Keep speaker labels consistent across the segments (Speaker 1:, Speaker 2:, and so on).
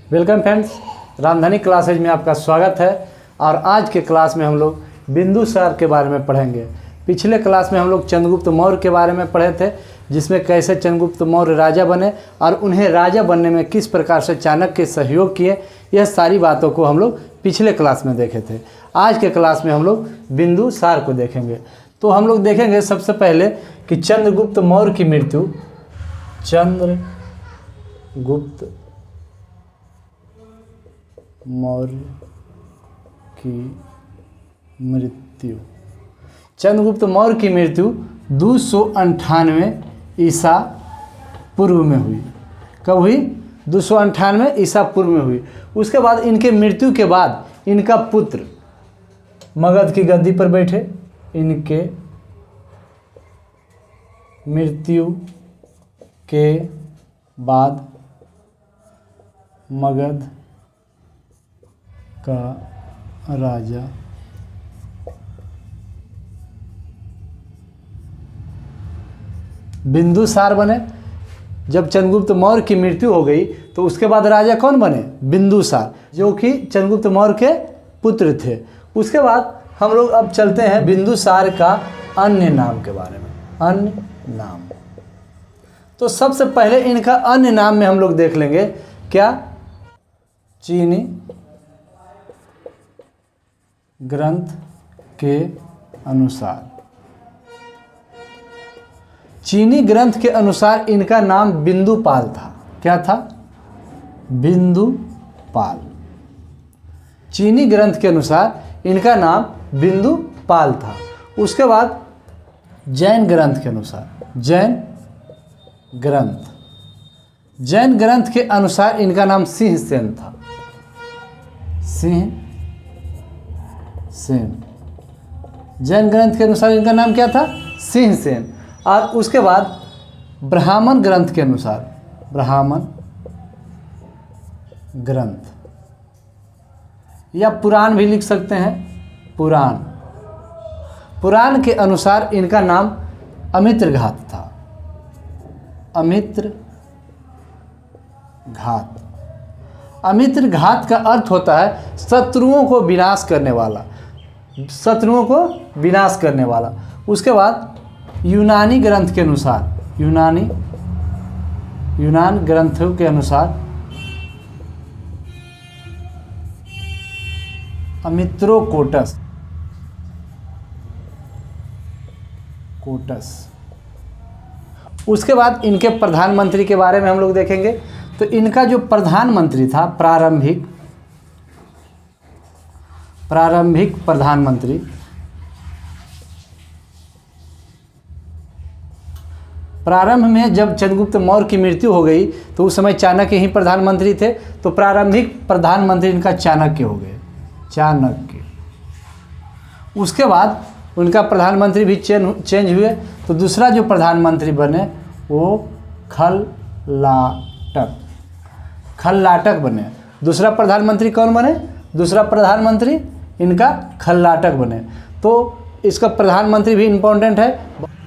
Speaker 1: Welcome friends, Ramdhani classes में आपका स्वागत है। और आज के क्लास में हम लोग बिंदुसार के बारे में पढ़ेंगे। पिछले क्लास में हम लोग चंद्रगुप्त मौर्य के बारे में पढ़े थे, जिसमें कैसे चंद्रगुप्त मौर्य राजा बने और उन्हें राजा बनने में किस प्रकार से चाणक्य सहयोग किए, यह सारी बातों को हम लोग पिछले क्लास में देखे थे। आज के क्लास में हम लोग बिंदुसार को देखेंगे। तो हम लोग देखेंगे सबसे पहले कि चंद्रगुप्त मौर्य की मृत्यु, चंद्रगुप्त मौर्य की मृत्यु। चंद्रगुप्त मौर्य की मृत्यु 298 ईसा पूर्व में हुई। कब हुई? 298 ईसा पूर्व में हुई। उसके बाद इनके मृत्यु के बाद इनका पुत्र मगध की गद्दी पर बैठे। इनके मृत्यु के बाद मगध का राजा बिंदुसार बने। जब चंद्रगुप्त मौर्य की मृत्यु हो गई तो उसके बाद राजा कौन बने? बिंदुसार, जो कि चंद्रगुप्त मौर्य के पुत्र थे। उसके बाद हम लोग अब चलते हैं बिंदुसार का अन्य नाम के बारे में। अन्य नाम, तो सबसे पहले इनका अन्य नाम में हम लोग देख लेंगे क्या? चीनी ग्रंथ के अनुसार, चीनी ग्रंथ के अनुसार इनका नाम बिंदुपाल था। क्या था? बिंदुपाल। चीनी ग्रंथ के अनुसार इनका नाम बिंदुपाल था। उसके बाद जैन ग्रंथ के अनुसार, जैन ग्रंथ के अनुसार इनका नाम सिंहसेन था। सिंहसेन। जैन ग्रंथ के अनुसार इनका नाम क्या था? सिंहसेन। और उसके बाद ब्राह्मण ग्रंथ के अनुसार, ब्राह्मण ग्रंथ या पुराण भी लिख सकते हैं, पुराण के अनुसार इनका नाम अमित्रघात था। अमित्रघात का अर्थ होता है शत्रुओं को विनाश करने वाला, शत्रुओं को विनाश करने वाला। उसके बाद यूनानी ग्रंथ के अनुसार, यूनान ग्रंथों के अनुसार अमित्रोकोटस। उसके बाद इनके प्रधानमंत्री के बारे में हम लोग देखेंगे। तो इनका जो प्रधानमंत्री था, प्रारंभिक प्रधानमंत्री, प्रारंभ में जब चंद्रगुप्त मौर्य की मृत्यु हो गई तो उस समय चाणक्य ही प्रधानमंत्री थे। तो प्रारंभिक प्रधानमंत्री इनका चाणक्य हो गए, चाणक्य। उसके बाद उनका प्रधानमंत्री भी चेंज हुए। तो दूसरा जो प्रधानमंत्री बने वो खल्लाटक बने। दूसरा प्रधानमंत्री कौन बने? दूसरा प्रधानमंत्री इनका खल्लाटक बने। तो इसका प्रधानमंत्री भी इम्पोर्टेंट है।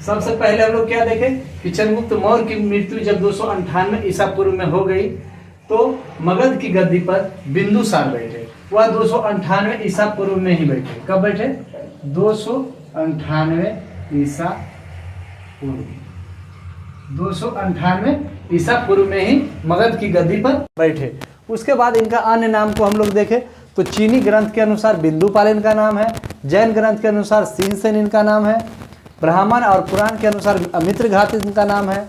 Speaker 1: सबसे पहले हम लोग क्या देखें कि चंद्रगुप्त मौर्य की मृत्यु जब 298 ईसा पूर्व में हो गई तो मगध की गद्दी पर बिंदुसार बैठे। वह 298 ईसा पूर्व में ही बैठे। कब बैठे? 298 ईसा पूर्व, 298 ईसा पूर्व में ही मगध की गद्दी पर बैठे। उसके बाद इनका अन्य नाम को हम लोग देखें तो चीनी ग्रंथ के अनुसार बिंदुपाल इनका नाम है, जैन ग्रंथ के अनुसार सिंहसेन इनका नाम है, ब्राह्मण और पुराण के अनुसार अमित्रघात इनका नाम है,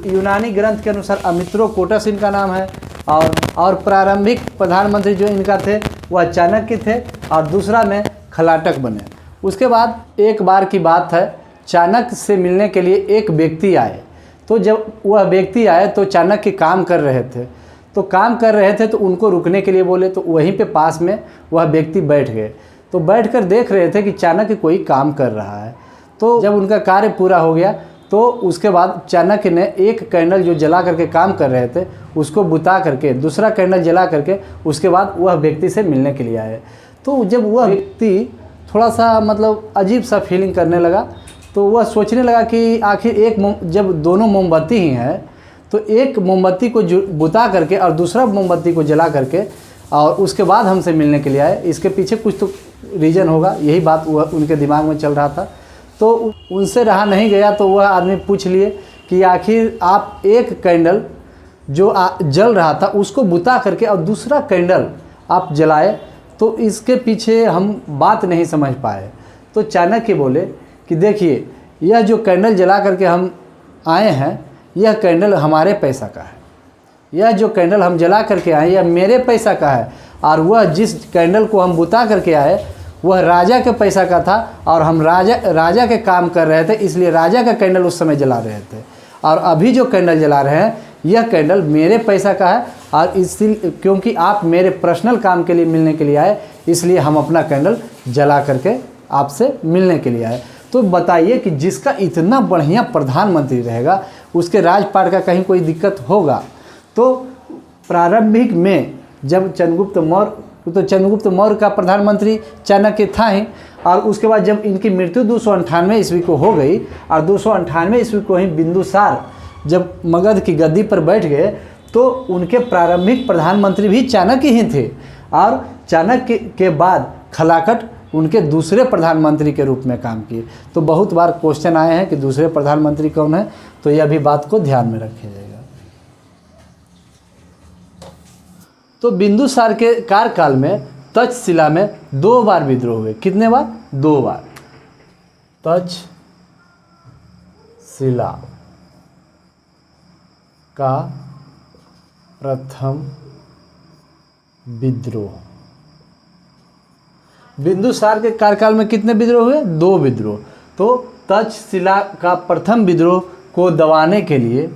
Speaker 1: यूनानी ग्रंथ के अनुसार अमित्रोकोटस इनका नाम है, और प्रारंभिक प्रधानमंत्री जो इनका थे वह चाणक्य थे, और दूसरा में खल्लाटक बने। उसके बाद एक बार की बात है, चाणक्य से मिलने के लिए एक व्यक्ति आए। तो जब वह व्यक्ति आए तो चाणक्य काम कर रहे थे, तो उनको रुकने के लिए बोले। तो वहीं पे पास में वह व्यक्ति बैठ गए। तो बैठकर देख रहे थे कि चाणक्य कोई काम कर रहा है। तो जब उनका कार्य पूरा हो गया तो उसके बाद चाणक्य ने एक कैंडल जो जला करके काम कर रहे थे उसको बुता करके दूसरा कैंडल जला करके उसके बाद वह व्यक्ति से मिलने के लिए आए। तो जब वह व्यक्ति थोड़ा सा मतलब अजीब सा फीलिंग करने लगा तो वह सोचने लगा कि आखिर जब दोनों मोमबत्ती ही हैं तो एक मोमबत्ती को बुता करके और दूसरा मोमबत्ती को जला करके और उसके बाद हमसे मिलने के लिए आए। इसके पीछे कुछ तो रीज़न होगा, यही बात उनके दिमाग में चल रहा था। तो उनसे रहा नहीं गया, तो वह आदमी पूछ लिए कि आखिर आप एक कैंडल जो जल रहा था उसको बुता करके और दूसरा कैंडल आप जलाए, तो इसके पीछे हम बात नहीं समझ पाए। तो चाणक्य बोले कि देखिए, यह जो कैंडल जला करके हम आए हैं, यह कैंडल हमारे पैसा का है। यह जो कैंडल हम जला करके आए यह मेरे पैसा का है, और वह जिस कैंडल को हम बुता करके आए वह राजा के पैसा का था, और हम राजा के काम कर रहे थे, इसलिए राजा का कैंडल उस समय जला रहे थे। और अभी जो कैंडल जला रहे हैं यह कैंडल मेरे पैसा का है, और इसलिए क्योंकि आप मेरे पर्सनल काम के लिए मिलने के लिए आए, इसलिए हम अपना कैंडल जला करके आपसे मिलने के लिए आए। तो बताइए कि जिसका इतना बढ़िया प्रधानमंत्री रहेगा उसके राजपाट का कहीं कोई दिक्कत होगा? तो प्रारंभिक में जब चंद्रगुप्त मौर्य का प्रधानमंत्री चाणक्य था ही, और उसके बाद जब इनकी मृत्यु 298 ईस्वी को हो गई और 298 ईस्वी को ही बिंदुसार जब मगध की गद्दी पर बैठ गए, तो उनके प्रारंभिक प्रधानमंत्री भी चाणक्य ही थे, और चाणक्य के बाद खलाकट उनके दूसरे प्रधानमंत्री के रूप में काम किए। तो बहुत बार क्वेश्चन आए हैं कि दूसरे प्रधानमंत्री कौन है, तो यह भी बात को ध्यान में रखिए जाएगा। तो बिंदुसार के कार्यकाल में तक्षशिला में 2 बार विद्रोह हुए। कितने बार? 2 बार। तक्षशिला का प्रथम विद्रोह। बिंदुसार के कार्यकाल में कितने विद्रोह हुए? 2 विद्रोह। तो तक्षशिला का प्रथम विद्रोह को दबाने के लिए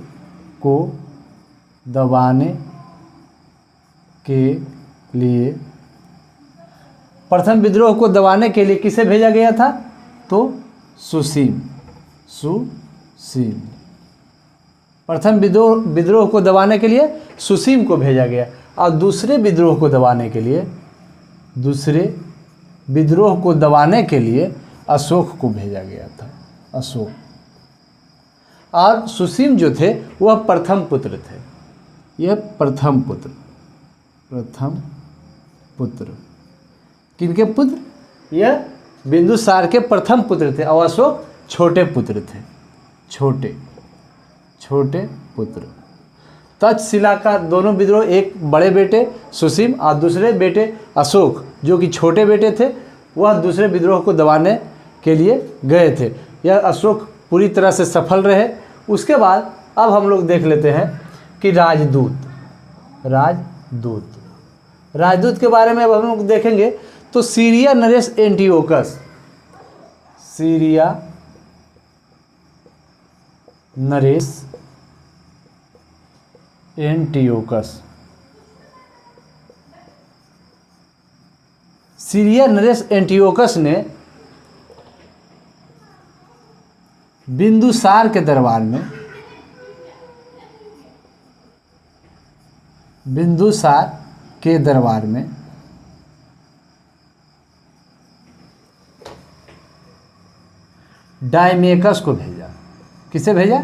Speaker 1: प्रथम विद्रोह को दबाने के लिए किसे भेजा गया था? तो सुसीम। प्रथम विद्रोह को दबाने के लिए सुसीम को भेजा गया, और दूसरे विद्रोह को दबाने के लिए अशोक को भेजा गया था। अशोक और सुसीम जो थे वह प्रथम पुत्र थे। यह प्रथम पुत्र किनके पुत्र? यह बिंदुसार के प्रथम पुत्र थे, और अशोक छोटे पुत्र थे। छोटे पुत्र। तक्षशिला का दोनों विद्रोह, एक बड़े बेटे सुसीम और दूसरे बेटे अशोक जो कि छोटे बेटे थे, वह दूसरे विद्रोह को दबाने के लिए गए थे। यह अशोक पूरी तरह से सफल रहे। उसके बाद अब हम लोग देख लेते हैं कि राजदूत के बारे में अब हम लोग देखेंगे। तो Syria Naresh Antiochus, Syria Naresh Antiochus ने बिंदुसार के दरबार में डायमेकस को भेजा। किसे भेजा?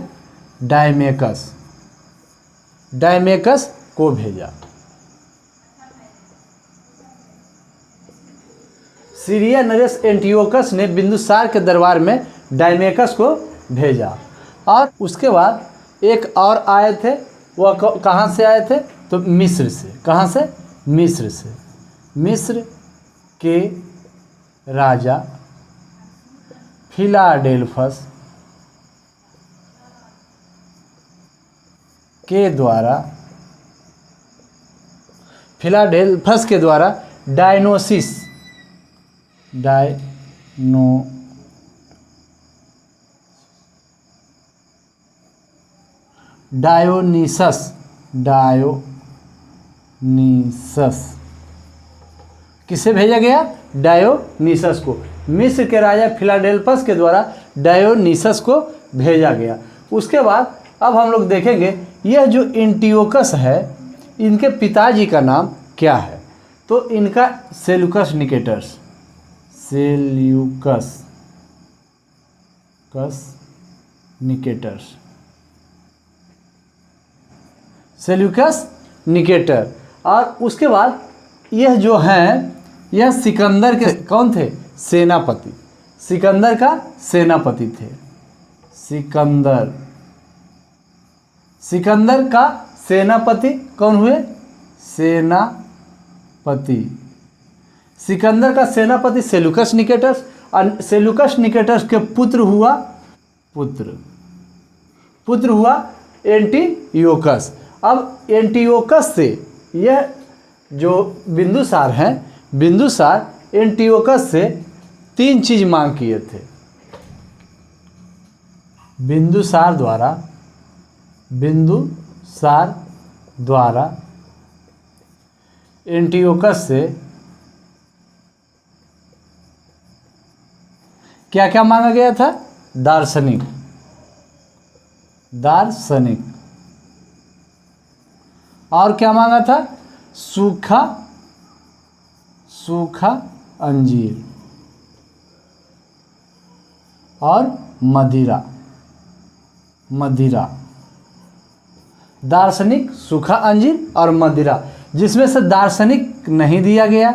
Speaker 1: डायमेकस को भेजा। सीरिया नरेश एंटियोकस ने बिंदुसार के दरबार में डायमेकस को भेजा। और उसके बाद एक और आए थे, वह कहाँ से आए थे? तो मिस्र से। कहाँ से? मिस्र से। मिस्र के राजा फिलाडेल्फस के द्वारा डायोनीसस किसे भेजा गया? डायोनीसस को। मिस्र के राजा फिलाडेल्फस के द्वारा डायोनीसस को भेजा गया। उसके बाद अब हम लोग देखेंगे यह जो एंटियोकस है, इनके पिताजी का नाम क्या है? तो इनका सेल्यूकस निकेटर्स। Seleucus Nicator. और उसके बाद यह जो हैं, यह सिकंदर के कौन थे? सेनापति। सिकंदर का सेनापति थे। सिकंदर का सेनापति कौन हुए? सेनापति। सिकंदर का सेनापति सेल्यूकस निकेटस, और सेल्यूकस निकेटस के पुत्र हुआ एंटियोकस। अब एंटियोकस से यह जो बिंदुसार हैं, बिंदुसार एंटियोकस से 3 चीज मांग किए थे। बिंदुसार द्वारा एंटियोकस से क्या क्या मांगा गया था? दार्शनिक। और क्या मांगा था? सूखा अंजीर और मदिरा। दार्शनिक, सूखा अंजीर और मदिरा, जिसमें से दार्शनिक नहीं दिया गया।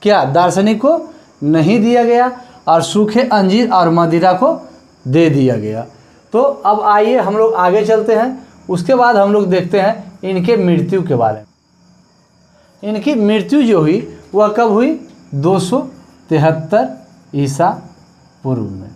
Speaker 1: क्या? दार्शनिक को नहीं दिया गया और सूखे अंजीर और मदिरा को दे दिया गया। तो अब आइए हम लोग आगे चलते हैं। उसके बाद हम लोग देखते हैं इनके मृत्यु के बारे में। इनकी मृत्यु जो हुई वह कब हुई? 273 ईसा पूर्व में।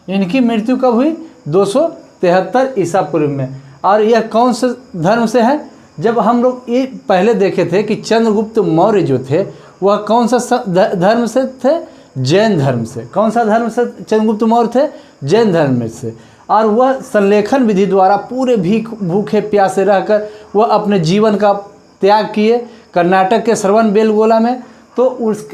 Speaker 1: इनकी मृत्यु कब हुई? 273 ईसा पूर्व में। और यह कौन से धर्म से है? जब हम लोग ये पहले देखे थे कि चंद्रगुप्त मौर्य जो थे वह कौन सा धर्म से थे? जैन धर्म से। कौन सा धर्म से चंद्रगुप्त मौर्य थे? जैन धर्म में से। और वह संलेखन विधि द्वारा पूरे भूखे प्यासे रहकर वह अपने जीवन का त्याग किए कर्नाटक के श्रवणबेलगोला में। तो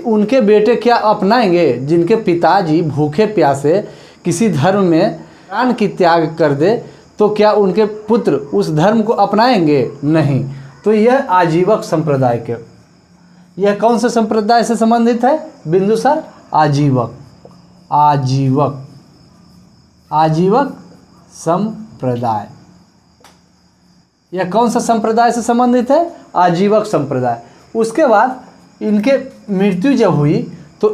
Speaker 1: उनके बेटे क्या अपनाएंगे? जिनके पिताजी भूखे प्यासे किसी धर्म में प्राण की त्याग कर दे, तो क्या उनके पुत्र उस धर्म को अपनाएंगे? नहीं। तो यह आजीवक संप्रदाय के, यह कौन से संप्रदाय से संबंधित है? बिंदुसार आजीवक संप्रदाय। यह कौन सा संप्रदाय से संबंधित है? आजीवक संप्रदाय। उसके बाद इनके मृत्यु जब हुई तो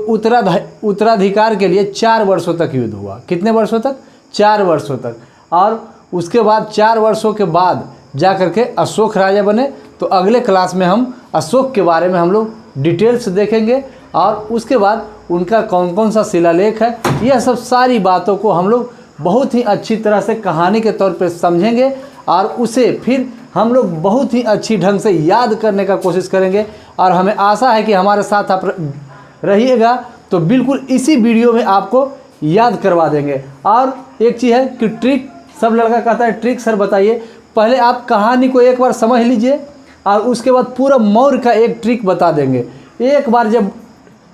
Speaker 1: उत्तराधिकार के लिए 4 वर्षों तक युद्ध हुआ। कितने वर्षों तक? 4 वर्षों तक। और उसके बाद 4 वर्षों के बाद जा कर के अशोक राजा बने। तो अगले क्लास में हम अशोक के बारे में हम लोग डिटेल्स देखेंगे और उसके बाद उनका कौन कौन सा शिलालेख है, यह सब सारी बातों को हम लोग बहुत ही अच्छी तरह से कहानी के तौर पर समझेंगे और उसे फिर हम लोग बहुत ही अच्छी ढंग से याद करने का कोशिश करेंगे। और हमें आशा है कि हमारे साथ आप रहिएगा तो बिल्कुल इसी वीडियो में आपको याद करवा देंगे। और एक चीज़ है कि ट्रिक, सब लड़का कहता है ट्रिक सर बताइए। पहले आप कहानी को एक बार समझ लीजिए और उसके बाद पूरा मौर्य का एक ट्रिक बता देंगे। एक बार जब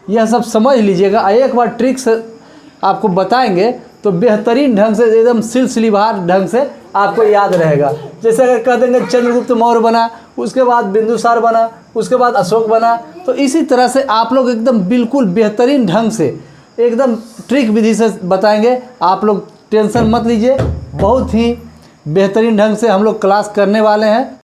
Speaker 1: यह सब समझ लीजिएगा, एक बार ट्रिक से आपको बताएंगे तो बेहतरीन ढंग से एकदम सिलसिलेवार ढंग से आपको याद रहेगा। जैसे अगर कह देंगे चंद्रगुप्त मौर्य बना, उसके बाद बिंदुसार बना, उसके बाद अशोक बना, तो इसी तरह से आप लोग एकदम बिल्कुल बेहतरीन ढंग से एकदम ट्रिक विधि से बताएंगे। आप लोग टेंशन मत लीजिए, बहुत ही बेहतरीन ढंग से हम लोग क्लास करने वाले हैं।